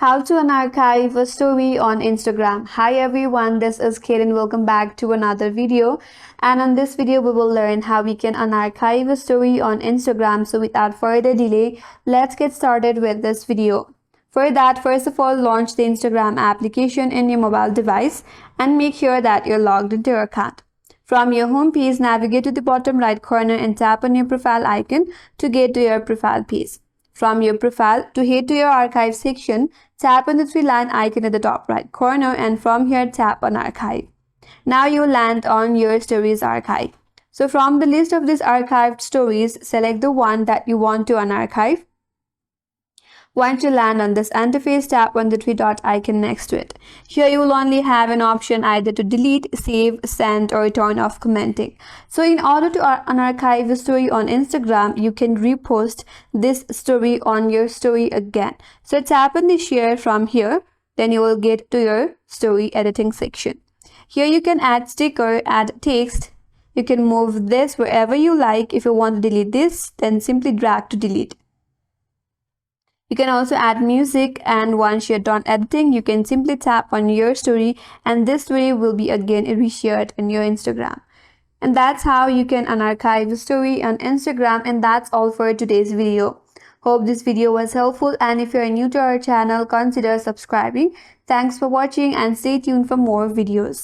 How to unarchive a story on Instagram. Hi everyone, this is Kate and welcome back to another video. And on this video, we will learn how we can unarchive a story on Instagram. So without further delay, let's get started with this video. For that, first of all, launch the Instagram application in your mobile device and make sure that you're logged into your account. From your home page, navigate to the bottom right corner and tap on your profile icon to get to your profile page. From your profile, to head to your archive section, tap on the three-line icon at the top right corner and from here tap on archive. Now you land on your stories archive. So from the list of these archived stories, select the one that you want to unarchive. Once you land on this interface, tap on the three dot icon next to it. Here you will only have an option either to delete, save, send, or turn off commenting. So in order to unarchive a story on Instagram, you can repost this story on your story again. So tap on the share from here, then you will get to your story editing section. Here you can add sticker, add text. You can move this wherever you like. If you want to delete this, then simply drag to delete. You can also add music, and once you're done editing, you can simply tap on your story and this story will be again reshared in your Instagram. And that's how you can unarchive a story on Instagram, and that's all for today's video. Hope this video was helpful, and if you're new to our channel, consider subscribing. Thanks for watching and stay tuned for more videos.